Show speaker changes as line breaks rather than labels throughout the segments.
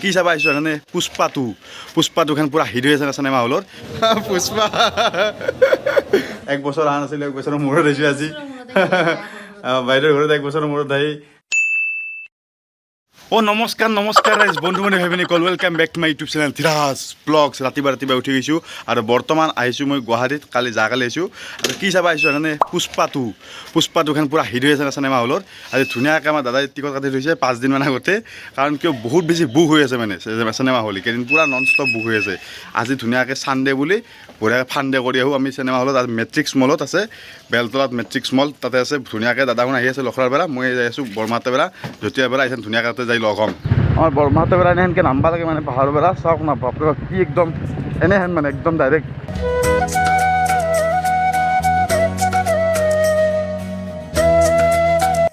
কি চাবা আহিছোঁ মানে পুষ্পা 2 খান পুৰা হিট হৈ আছে না চিনেমা হলত পুষ্পা 1 বছৰ অহা নাছিলে 1 বছৰৰ মূৰত আহিছোঁ আজি বাইদেউৰ ঘৰত 1 বছৰৰ মূৰত আহি নমস্কাৰ বন্ধু বান্ধৱী ভাই ভনী welcome back to my YouTube channel Dhiraj vlogs ৰাতিপুৱা উঠি গৈছোঁ আৰু বৰ্তমান আহিছোঁ মই গুৱাহাটীত কালি আহিছোঁ আৰু কি চাবা আহিছোঁ মানে পুষ্পা 2 খান পুৰা হিট হৈ আছে না চিনেমা হলত আজি ধুনীয়াকৈ আমাৰ দাদাই টিকট কাটি থৈছে 5 দিনমান আগতে কাৰণ কিয় বহুত বেছি বুক হৈ আছে মানে চিনেমা হল কেইদিন পুৰা নন ষ্টপ বুক হৈ আছে আজি ধুনীয়াকৈ ছানডে বুলি বঢ়িয়াকৈ ফাণ্ডে কৰি আহোঁ আমি চিনেমা হলত আজি মেট্ৰিক্স মলত আছে বেলতলাত মেট্ৰিক্স মল তাতে আছে ধুনীয়াকৈ দাদাখন আহি আছে লখৰাৰ পৰা মই যাই আছোঁ বৰমাহাটৰ পৰা জতিয়াৰ পৰা আহিছে ধুনীয়াকৈ তাতে যাই লগ হ'ম আমাৰ বৰমাহাটৰ পৰা এনেহেনকৈ নাম্বা লাগে মানে পাহাৰৰ পৰা চাওক না বাপৰে কি একদম এনেহেন মানে একদম ডাইৰেক্ট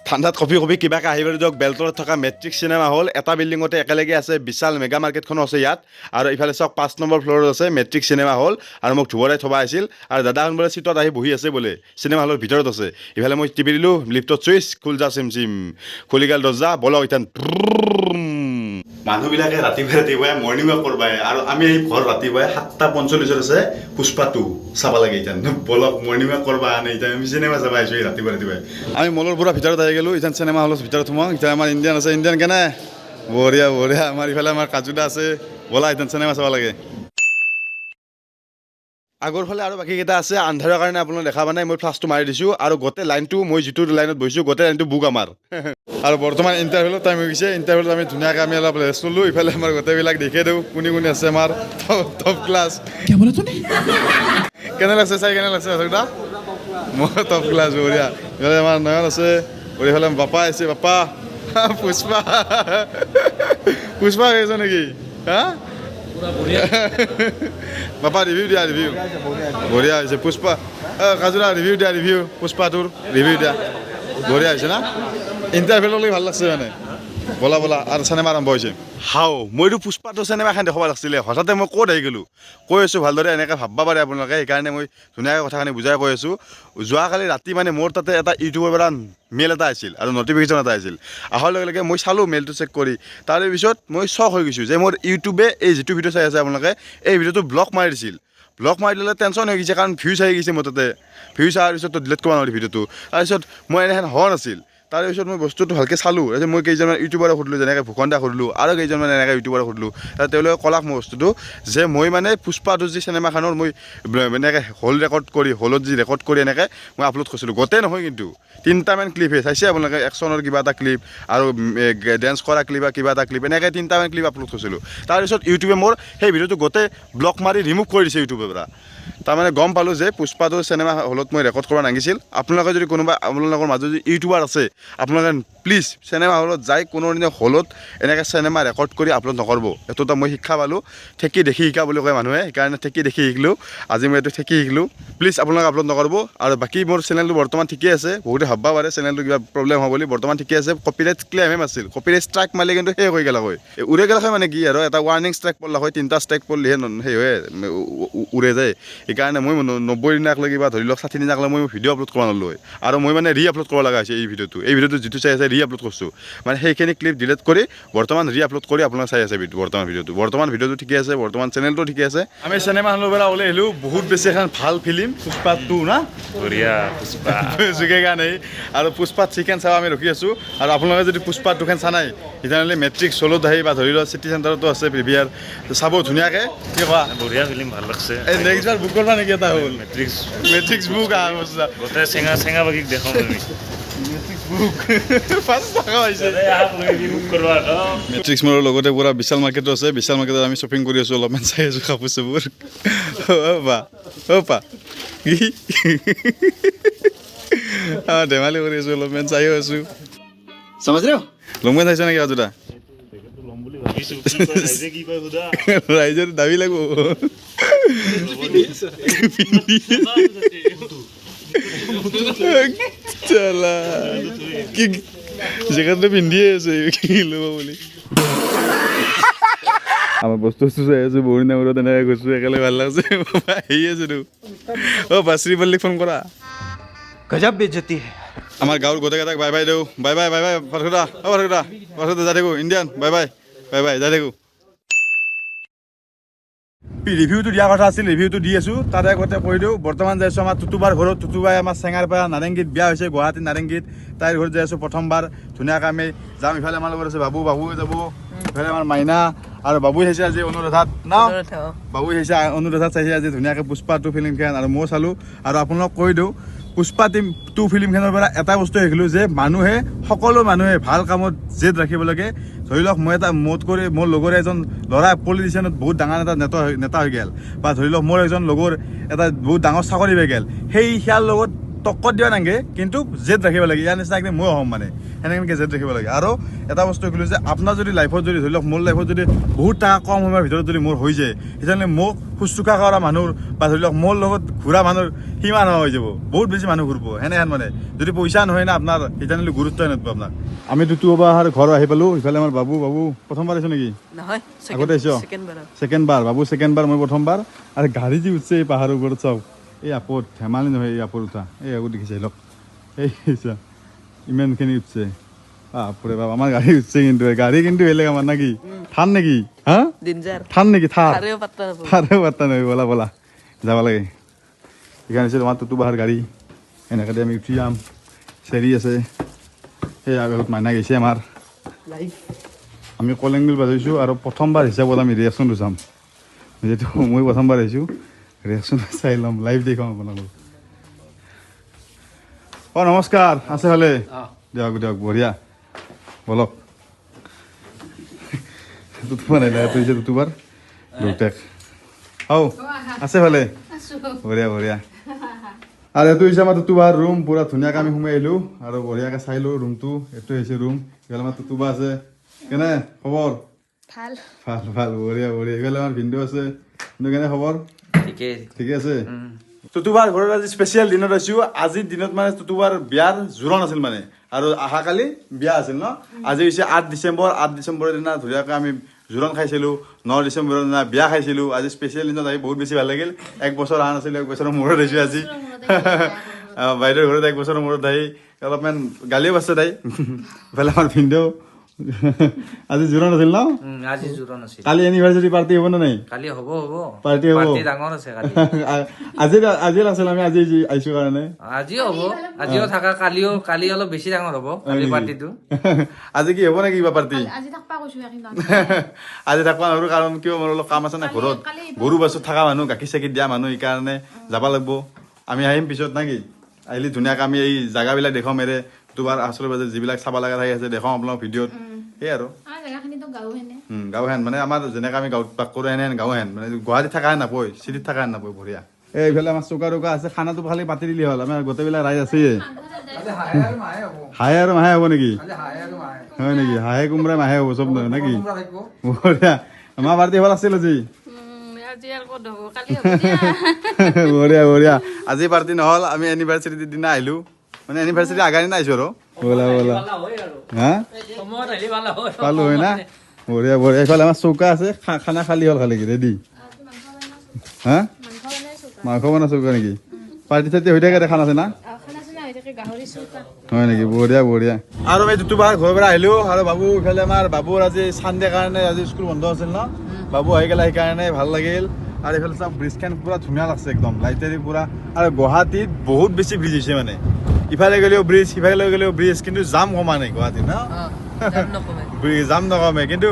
ঠাণ্ডাত কফি কিবাকৈ আহিব দিয়ক বেলতলত থকা মেট্ৰিক্স চিনেমা হল এটা বিল্ডিঙতে একেলগে আছে বিশাল মেগা মাৰ্কেটখনো আছে ইয়াত আৰু ইফালে চাওক 5 নম্বৰ ফ্ল'ৰত আছে মেট্ৰিক্স চিনেমা হল আৰু মোক ধুবৰাই থবা আছিল আৰু দাদাখন বোলে চিটত আহি বহি আছে বোলে চিনেমা হলৰ ভিতৰত আছে ইফালে মই টিপি দিলোঁ লিফ্টত চুইচ খুল যা চিম খুলি গ'ল দৰ্জা বলক ইথান মানুহবিলাকে ৰাতিপুৱাই মৰ্ণিং ৱাক কৰিব আহে আৰু আমি এই ঘৰ ৰাতিপুৱাই 7:45 আছে পুষ্পা 2 চাব লাগে এতিয়া বলক মৰ্ণিং ৱাক কৰিব আহে এতিয়া আমি চিনেমা চাব আহিছোঁ ৰাতিপুৱাই আমি মলৰ পৰা ভিতৰত আহি গ'লোঁ এতিয়া চিনেমা হলৰ ভিতৰত সোমাওঁ এতিয়া আমাৰ ইণ্ডিয়ান আছে ইণ্ডিয়ান কেনে বঢ়িয়া আমাৰ ইফালে আমাৰ কাজুদা আছে বলা এতিয়া চিনেমা চাব লাগে আগৰ ফালে আৰু বাকীকেইটা আছে আন্ধাৰৰ কাৰণে আপোনালোকে দেখা পোৱা নাই মই ফ্লাছটো মাৰি দিছোঁ আৰু গোটেই লাইনটো মই যিটো লাইনত বহিছোঁ গোটেই লাইনটো বুক আমাৰ আৰু বৰ্তমান ইণ্টাৰভিউত টাইম হৈ গৈছে ইণ্টাৰভিউত আমি ধুনীয়াকৈ আমি অলপ ৰেষ্ট ল'লোঁ ইফালে আমাৰ গোটেইবিলাক দেখাই দিওঁ কোনে আছে আমাৰ টপ ক্লাছ কেনে লাগছে চাই কেনে লাগছে দাদা মই টপ ক্লাছ বঢ়িয়া ইফালে আমাৰ নয়ন আছে ইফালে বাপা আহিছে বাপা পুষ্পা আহিছে নেকি হা বাপা ৰিভিউ দিয়া বঢ়িয়া হৈছে পুষ্পা কাজুৰা ৰিভিউ দিয়া পুষ্পাটোৰ ৰিভিউ দিয়া বঢ়িয়া হৈছে না ইণ্টাৰভিউলৈ ভাল লাগছে মানে বলা আৰু চিনেমা আৰম্ভ হৈছে মইতো পুষ্পাটো চিনেমা এখন দেখাব লাগিছিলে হঠাতে মই ক'ত আহি গ'লোঁ কৈ আছোঁ ভালদৰে এনেকৈ ভাবিব পাৰে আপোনালোকে সেইকাৰণে মই ধুনীয়াকৈ কথাখিনি বুজাই কৈ আছোঁ যোৱাকালি ৰাতি মানে মোৰ তাতে এটা ইউটিউবৰ পৰা মেইল এটা আহিছিল আৰু নটিফিকেশ্যন এটা আহিছিল অহাৰ লগে লগে মই চালোঁ মেইলটো চেক কৰি তাৰে পিছত মই শ্বক হৈ গৈছোঁ যে মোৰ ইউটিউবে এই যিটো ভিডিঅ' চাই আছে আপোনালোকে এই ভিডিঅ'টো ব্লক মাৰি দিছিল ব্লক মাৰি দিলে টেনশ্যন হৈ গৈছে কাৰণ ভিউজ আহি গৈছে মোৰ তাতে ভিউজ অহাৰ পিছততো ডিলিট কৰিব নোৱাৰি ভিডিঅ'টো তাৰপিছত মই এনেহেন হোৱা নাছিল তাৰপিছত মই বস্তুটো ভালকৈ চালোঁ তাৰপিছত মই কেইজনমান ইউটিউবাৰক সুধিলোঁ যেনেকৈ ভূখণ্ডা সুধিলোঁ আৰু কেইজনমান এনেকৈ ইউটিউবাৰক সুধিলোঁ তেওঁলোকে ক'লাক মই বস্তুটো যে মই মানে পুষ্পাটো যি চিনেমাখনৰ মই এনেকৈ হল ৰেকৰ্ড কৰি হলত যি ৰেকৰ্ড কৰি এনেকৈ মই আপলোড কৰিছিলোঁ গোটেই নহয় কিন্তু 3টামান ক্লিপহে চাইছে আপোনালোকে একশ্যনৰ কিবা এটা ক্লিপ আৰু ডেন্স কৰা কিবা এটা ক্লিপ এনেকৈ 3টামান ক্লিপ আপলোড কৰিছিলোঁ তাৰপিছত ইউটিউবে মোৰ সেই ভিডিঅ'টো গোটেই ব্লক মাৰি ৰিমুভ কৰি দিছে ইউটিউবৰ পৰা তাৰমানে গম পালোঁ যে পুষ্পাটো চিনেমা হলত মই ৰেকৰ্ড কৰিব নাগিছিল আপোনালোকে যদি কোনোবা আপোনালোকৰ মাজত যদি ইউটিউবাৰ আছে আপোনালোকে প্লিজ চিনেমা হলত যাই কোনো দিনে হলত এনেকৈ চিনেমা ৰেকৰ্ড কৰি আপলোড নকৰিব এইটো এটা মই শিক্ষা পালোঁ ঠেকি দেখি শিকা বুলি কয় মানুহে সেইকাৰণে ঠেকি দেখি শিকিলোঁ আজি মই এইটো ঠেকি শিকিলোঁ প্লিজ আপোনালোকে আপলোড নকৰিব আৰু বাকী মোৰ চেনেলটো বৰ্তমান ঠিকেই আছে বহুতে ভাবিব পাৰে চেনেলটো কিবা প্ৰব্লেম হ'ব বুলি বৰ্তমান ঠিকে আছে কপিৰাইট ক্লেইম আছিল কপিৰাইট ষ্ট্ৰাইক মাৰিলে কিন্তু শেষ হৈ গ'ল হয় উৰে গ'ল হয় মানে কি আৰু এটা ৱাৰ্ণিং ষ্ট্ৰাইক পৰিলা হয় 3টা ষ্ট্ৰাইক পৰিলেহে সেই হয় উৰে যায় সেইকাৰণে মই 90 দিনকলৈ কিবা ধৰি লওক 60 দিনকলৈ মই ভিডিঅ' আপলোড কৰিব নোৱাৰিলোঁ হয় আৰু মই মানে আপলোড কৰিব লগা হৈছে এই ভিডিঅ'টো যিটো চাই আছে আপলোড কৰিছোঁ মানে সেইখিনি ক্লিপ ডিলিট কৰি বৰ্তমান আপলোড কৰি আপোনালোকে চাই আছে বৰ্তমান ভিডিঅ'টো ঠিকে আছে বৰ্তমান চেনেলটো ঠিকে আছে আমি চিনেমা হলৰ পৰা ওলাই আহিলোঁ বহুত বেছি এখন ভাল ফিল্ম পুষ্পা 2 না বঢ়িয়া পুষ্পা জুগে গানে আৰু পুষ্পা চিকেন চাব আমি ৰখি আছোঁ আৰু আপোনালোকে যদি পুষ্পা 2 খান চা নাই তেতিয়াহ'লে মেট্ৰিক্স হলত আহি বা ধৰি লওক চিটি চেণ্টাৰতো আছে প্ৰিভিয়াৰ চাব ধুনীয়াকৈ কি কোৱা বঢ়িয়া ফিল্ম ভাল লাগছে এই নেক্সট বাৰ বুক কৰিব নেকি এটা হ'ল মেট্ৰিক্স বুক গোটেই চেঙা বাকীক দেখাম আমি মেট্ৰিক্স মলৰ লগতে পুৰা বিশাল মাৰ্কেটো আছে বিশাল মাৰ্কেটত আমি শ্বপিং কৰি আছোঁ অলপমান চাই আছোঁ কাপোৰ চাপোৰ ধেমালি কৰি আছোঁ অলপমান চাইও আছোঁ ল'ম চাইছ নেকি আজোদা ৰাইজৰ দাবী লাগিব জেগাটো পিন্ধিয়ে আছে ল'ব বুলি আমাৰ বস্তু চাই আছোঁ বহুত দিনৰ মূৰত এনেকৈ গৈছোঁ একেলগে ভাল লাগছে আহি আছোঁতো বাছৰি পাল্লিক ফোন কৰা গজব বেজতি আমাৰ গাঁৱৰ গোটেইকেইটাক বাই দিওঁ বাই পাৰখুদা যাই থাকোঁ ইণ্ডিয়ান বাই যাই থাকোঁ ৰিভিউটো দিয়া কথা আছিল ৰিভিউটো দি আছোঁ তাৰে আগতে কৈ দিওঁ বৰ্তমান যাই আছোঁ আমাৰ টুটুবাৰ ঘৰত টুটুবাই আমাৰ চেঙাৰপাৰা নাৰেংগীত বিয়া হৈছে গুৱাহাটী নাৰেংগীত তাইৰ ঘৰত যাই আছোঁ প্ৰথমবাৰ ধুনীয়াকৈ আমি যাম ইফালে আমাৰ লগত আছে বাবু যাব ইফালে আমাৰ মাইনা আৰু বাবুই চাইছে আজি অনুৰাধাত ন বাবুই চাইছে অনুৰাধাত চাইছে আজি ধুনীয়াকৈ পুষ্পা 2 ফিল্মখন আৰু ময়ো চালোঁ আৰু আপোনালোকক কৈ দিওঁ পুষ্পা 2 ফিল্মখনৰ পৰা এটা বস্তু শিকিলোঁ যে সকলো মানুহে ভাল কামত জেদ ৰাখিব লাগে ধৰি লওক মই এটা মোৰ লগৰে এজন ল'ৰা পলিটিচিয়ানত বহুত ডাঙৰ এটা নেতা হৈ গ'ল বা ধৰি লওক মোৰ এজন লগৰ এটা বহুত ডাঙৰ চাকৰি পাই গ'ল সেই সিয়াৰ লগত টক্কৰ দিব নালাগে কিন্তু জেদ ৰাখিব লাগে ইয়াৰ নিচিনা একদম মই হ'ম মানে সেনেকৈ জেদ ৰাখিব লাগে আৰু এটা বস্তু শিকিলোঁ যে আপোনাৰ যদি লাইফত যদি ধৰি লওক মোৰ লাইফত যদি বহুত টকা কম সময়ৰ ভিতৰত যদি মোৰ হৈ যায় তেতিয়াহ'লে মোক শুশ্ৰূষা কৰা মানুহৰ বা ধৰি লওক মোৰ লগত ঘূৰা মানুহৰ সীমা নোহোৱা হৈ যাব বহুত বেছি মানুহ ঘূৰিব সেনেহেন মানে যদি পইচা নহয় না আপোনাৰ তেতিয়াহ'লে গুৰুত্বই নাপাব আপোনাক আমি দুবাৰ ঘৰ আহি পালোঁ ইফালে আমাৰ বাবু প্ৰথমবাৰ আহিছোঁ নেকি আগতে আহিছ ছেকেণ্ডবাৰ বাবু ছেকেণ্ডবাৰ মই প্ৰথমবাৰ আৰু গাড়ী যি উঠছে এই পাহাৰৰ ওপৰত চাওক এই আপত ধেমালি নহয় এই আপত উঠা এই আগত দেখিছে লওক এই ইমানখিনি উঠছে বাপৰে বাপ আমাৰ গাড়ী উঠছে গাড়ী কিন্তু বেলেগ আমাৰ নাকি থান নেকি হা থান নেকি থাৰেও পাত্তা নহয় বলা যাব লাগে সেইকাৰণে তোমাৰ টুটুবাৰ গাড়ী এনেকৈ আমি উঠি যাম চেৰি আছে সেই আগত মাইনা গৈছে আমাৰ আমি কলেংবিল বাজাইছোঁ আৰু প্ৰথমবাৰ হিচাপত আমি ৰিয়েকশ্যনটো চাম যিহেতু মই প্ৰথমবাৰ আহিছোঁ ৰিয়েকশ্যন চাই ল'ম লাইভ দেখাম আপোনালোক নমস্কাৰ আছে ভালে দিয়ক বঢ়িয়া বলক টুটুবাৰ আহিলে টুটুবাৰ দুটেক আছে ভালে বঢ়িয়া আৰু এইটো হৈছে আমাৰ টুটুবাৰ ৰুম পুৰা ধুনীয়াকৈ আমি সোমাই আহিলোঁ আৰু বঢ়িয়াকৈ চাইলোঁ ৰুমটো এইটো হৈছে ৰুম ইফালে আমাৰ টুটুবা আছে কেনে খবৰ ভাল বঢ়িয়া ইফালে আমাৰ ভিনদেউ আছে কিন্তু কেনে খবৰ ঠিকে আছে টুটুবাৰ ঘৰত আজি স্পেচিয়েল দিনত আছোঁ আজিৰ দিনত মানে টুটুবাৰ বিয়াৰ জোৰোণ আছিল মানে আৰু অহাকালি বিয়া আছিল ন আজি হৈছে 8 ডিচেম্বৰৰ দিনা ধুনীয়াকৈ আমি জোৰোণ খাইছিলোঁ 9 ডিচেম্বৰৰ দিনা বিয়া খাইছিলোঁ আজি স্পেচিয়েল দিনত আহি বহুত বেছি ভাল লাগিল 1 বছৰ অহা নাছিলোঁ 1 বছৰৰ মূৰত আহিছোঁ আজি বাইদেউৰ ঘৰত 1 বছৰৰ মূৰত আহি অলপমান গালিও পাইছে তাই ইফালে আমাৰ ভিনদেউ আজি জোৰোণ আছিল ন
আজি জোৰোণ আছিল
কালি এনিভাৰ্চাৰি পাৰ্টি হ'ব নে নাই
কালি হ'ব
পাৰ্টি হ'ব
ডাঙৰ আছে কালি
আজি আছিল আমি আজি আহিছোঁ কাৰণে
আজিও হ'ব আজিও থাকা কালি অলপ বেছি ডাঙৰ হ'ব কালি পাৰ্টিটো
আজি কি হ'ব নেকি কিবা পাৰ্টি
আজি থাকবা কৈছো একদম
আজি থাকবা নোৱাৰো কাৰণ কিয় মোৰ অলপ কাম আছে না ঘৰত গৰু বাছত থকা মানুহ গাখীৰ চাখীৰ দিয়া মানুহ সেইকাৰণে যাব লাগিব আমি আহিম পিছত নাকি আহিলে ধুনীয়াকৈ আমি এই জাগাবিলাক দেখাম তোমাৰ আচলতে বাজে যিবিলাক চাব লগা ঠাই আছে দেখাম আপোনাক ভিডিঅ'ত সেই আৰু গাঁও হেন মানে আমাৰ যেনেকৈ আমি গাঁৱত বাস কৰোঁ এনে গাঁও হেন মানে গুৱাহাটীত থকা হেন নাপায় চিটিত থকা হেন নাপায় বঢ়িয়া এইফালে আমাৰ চৌকা টৌকা আছে খানাটো খালি পাতি দিলে হ'ল আমাৰ গোটেইবিলাক ৰাইজ আছে হাঁহে আৰু মাহে হ'ব নেকি হয় নেকি হাঁহে কোমোৰা মাহে হ'ব চব নহয় নেকি বঢ়িয়া আমাৰ পাৰ্টি ভাল আছিল আজি বঢ়িয়া আজি পাৰ্টি নহ'ল আমি এনিভাৰ্চাৰী দিনা আহিলোঁ মানে এনিভাৰ্চাৰী আগাৰ দিনা আহিছোঁ আৰু ব'লা হা পালোঁ হয় না বঢ়িয়া এইফালে আমাৰ চৌকা আছে খানা খালী হ'ল খালি ৰেডি হা মাংস বনা চৌকা নেকি পাৰ্টি চাৰ্টি হৈ থাকে খানা আছে না হয় নেকি বঢ়িয়া আৰু আমি টুটুবাৰ ঘৰৰ পৰা আহিলোঁ আৰু বাবু ইফালে আমাৰ বাবুৰ আজি চানডে কাৰণে আজি স্কুল বন্ধ আছিল ন বাবু আহি গ'লে সেইকাৰণে ভাল লাগিল আৰু এইফালে চাওক ব্ৰিজখন পুৰা ধুনীয়া লাগছে একদম লাইটেৰি পুৰা আৰু গুৱাহাটীত বহুত বেছি ব্ৰিজ হৈছে মানে ইফালে গ'লেও ব্ৰিজ সিফালে গ'লেও ব্ৰিজ কিন্তু জাম কমা নাই গুৱাহাটীত ন জাম নকমে কিন্তু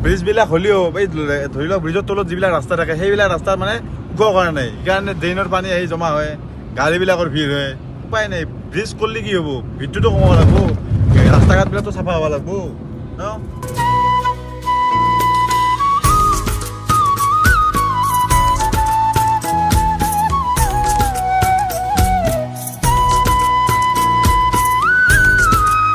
ব্ৰিজবিলাক হ'লেও এই ধৰি লওক ব্ৰিজৰ তলত যিবিলাক ৰাস্তা থাকে সেইবিলাক ৰাস্তাৰ মানে ওখ কৰা নাই সেইকাৰণে ড্ৰেইনৰ পানী আহি জমা হয় গাড়ীবিলাকৰ ভিৰ হয় উপায় নাই ব্ৰিজ কৰিলে কি হ'ব ভিৰটোতো কমাব লাগিব ৰাস্তা ঘাটবিলাকতো চাফা হ'ব লাগিব ন